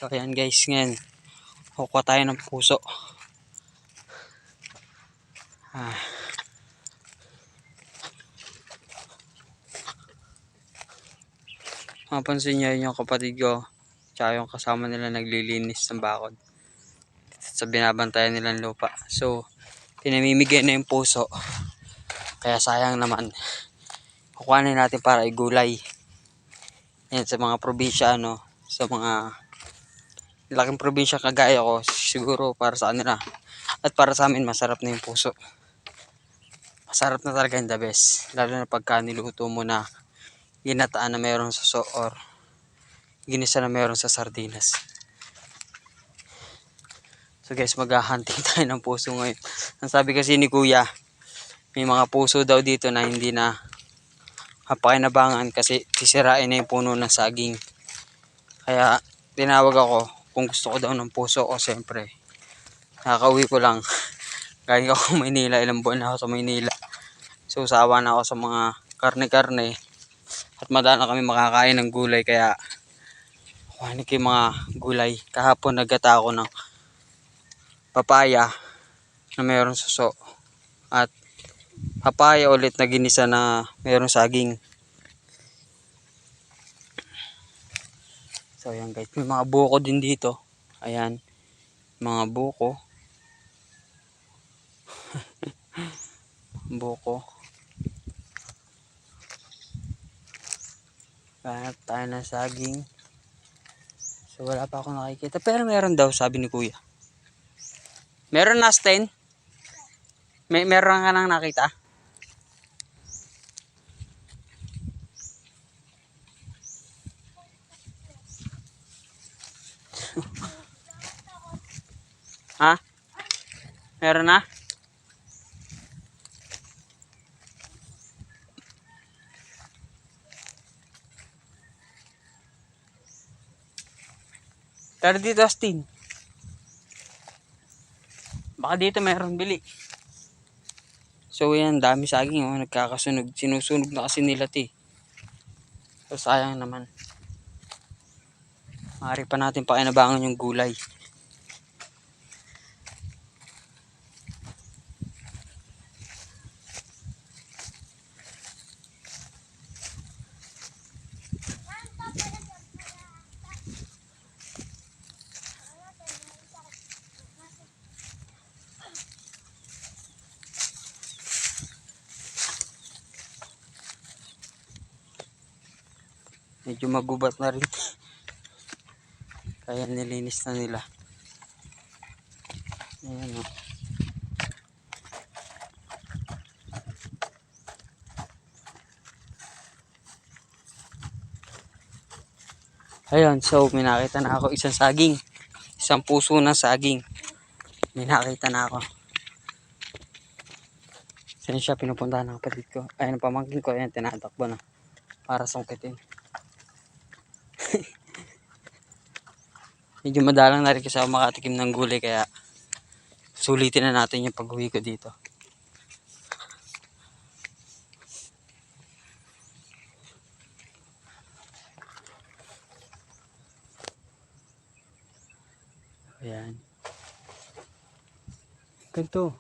So ayan guys, ngayon kukuha tayo ng puso. Mapansin nyo yung kapatid ko tsaka yung kasama nila naglilinis ng bakod sa binabantayan nilang lupa. So pinamimigay na yung puso, kaya sayang naman. Kukuhanin natin para igulay. Yan sa mga probinsya, sa mga laking probinsya kagaya ko, siguro para sa kanila at para sa amin masarap na yung puso. Masarap na talaga yung the best, lalo na pagka niluto mo na ginataan na mayroong suso or ginisa na mayroong sa sardinas. So guys, maghahunting tayo ng puso ngayon. Ang sabi kasi ni kuya, may mga puso daw dito na hindi na mapakinabangan kasi sisirain na yung puno ng saging. Kaya tinawag ako kung gusto ko daw ng puso ko. Siyempre nakakauwi ko lang, galing ako Maynila, ilang buwan na ako sa Maynila. So sawa na ako sa mga karne-karne at madala kami makakain ng gulay, kaya kuhanin ko yung mga gulay. Kahapon nagata ako ng papaya na mayroong suso at papaya ulit na ginisa na mayroong saging. So ayan guys, may mga buko din dito. Ayan, mga buko. Buko. Hanap tayo ng saging. So wala pa akong nakikita, pero meron daw, sabi ni kuya. Meron na, Stain? Meron ka nang nakita? Ha? Meron na? Tara dito, Stain. Baka dito meron bili. So yan, dami saging, nagkakasunog. Sinusunog na kasi nila 'to. So sayang naman. Maaari pa natin pakinabangan yung gulay. Medyo magubat na rin. Kaya nilinis na nila. Ayan o. Ayun, so may nakita na ako isang saging. Isang puso ng saging. May nakita na ako. Saan siya pinupuntahan ng kapatid ko? Ayun, pamangkin ko. Ayan, tinatakbo na. Para sungkitin. Medyo madalang na rin kasi ako makatikim ng gulay, kaya sulitin na natin yung pag-uwi ko dito. Ayan. Ganito.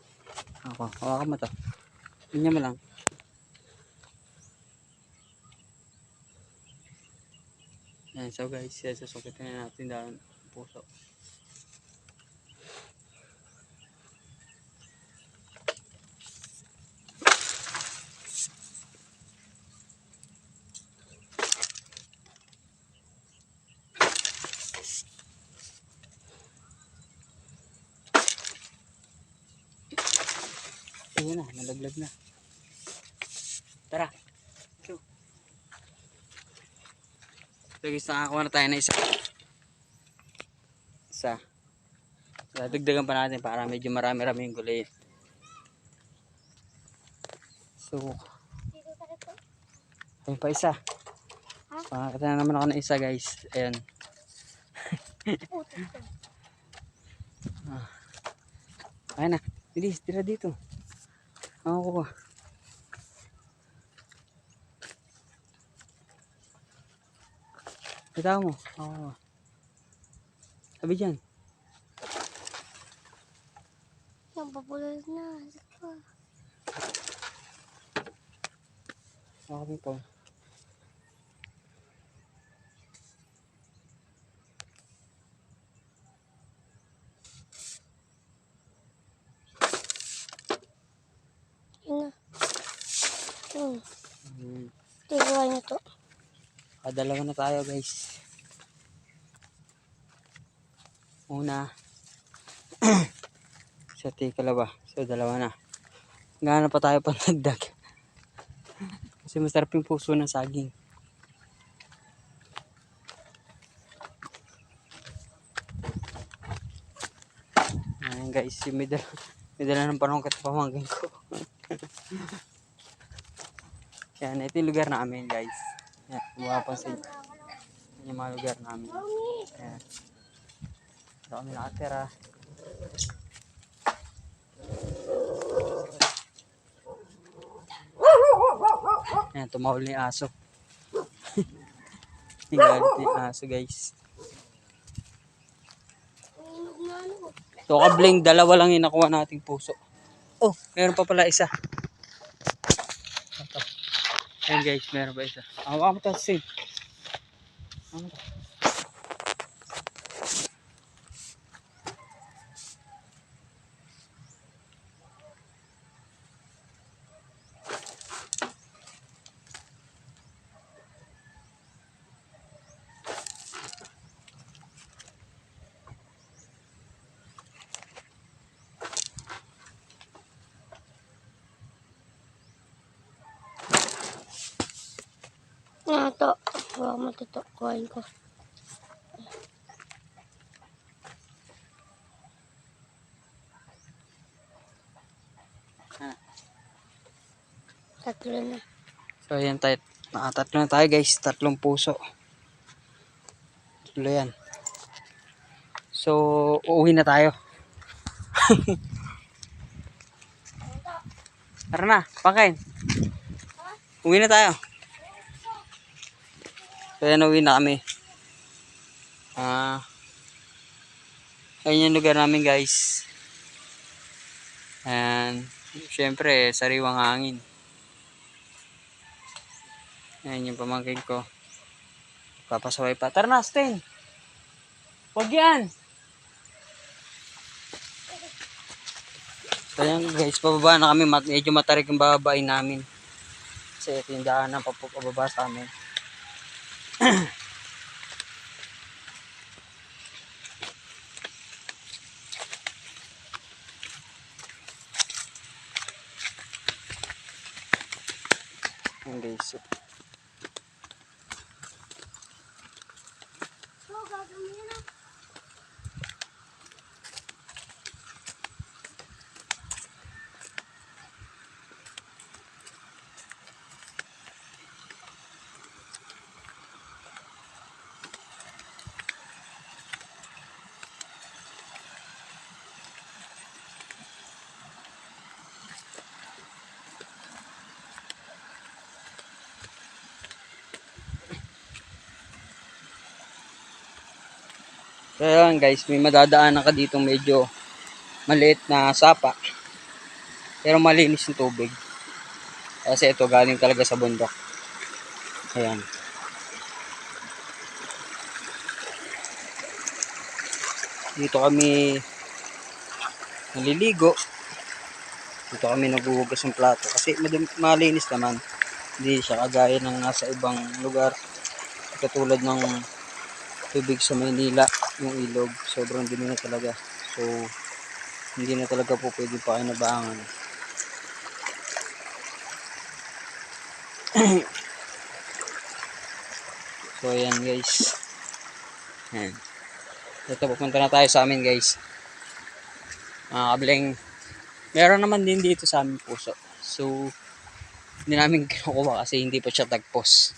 Ako, hawakan mo to. Ganyan mo lang. Ayan, so guys, sasukitin na natin dahil puso. Ayan na, nalaglag na. Tara. So guys, nakakuha na tayo na isa. Dagdagan pa natin para medyo marami-rami yung gulay. So, ayun pa isa. Pakakita na naman ako ng isa guys. Ayan. Ayan na. Bilis, tira dito. Ako ko. Kita mo. Ako. Sabi dyan. Yung papulis na. Sabi po. Yun na. Hmm. Tiguan niyo to. Dalawa na tayo guys. Una. Sa tikalawa. So dalawa na. Gana pa tayo pandagdag. Kasi masarap yung puso ng saging. Ayan guys, yung may dala ng panungkat sa pamangkin ko. Yan, ito yung lugar namin guys. Yan, mapapansin. Yan yung mga lugar namin. Yan. Ito kami nakatira. Yan, tumawal ni aso. Tingnan ni aso guys. So kabling, dalawa lang yung nakuha nating puso. Oh, meron pa pala isa. Ito. Ayan guys, meron pa isa. Hawa mo ito, Sid. Nga to. Huwag mo to. Kuhain ko. Tatlo na. So ayan tayo. Tatlo na tayo guys. 3 puso. Tatlo yan. So uuwi na tayo. Tara na, pakain. Uwi na tayo. So ayan, uwi na kami. Ayun yung lugar namin guys. And syempre, sariwang hangin. Ayan yung pamangkin ko. Papasaway pa. Tara na, Sten. Huwag yan. So ayan guys, pababa na kami. Medyo matarik yung bababain namin. Kasi ito yung daanan pababa sa amin. Ayan guys. So ayan guys, may madadaanan ka dito medyo maliit na sapa. Pero malinis yung tubig. Kasi ito galing talaga sa bundok. Ayan. Dito kami naliligo. Dito kami naghuhugas ng plato. Kasi malinis naman. Hindi siya kagaya ng nasa ibang lugar. Katulad ng tubig sa Maynila, yung ilog. Sobrang dumi na talaga. So, hindi na talaga po pwede pakinabangan. So, ayan guys. Ayan. Ito, pupunta na tayo sa amin guys. Kableng, meron naman din dito sa amin puso. So, hindi namin kinukuha kasi hindi pa siya tagpos.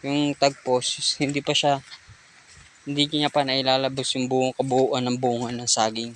Yung tagpos, hindi niya pa nailalabas yung buong kabuuan ng bunga ng saging.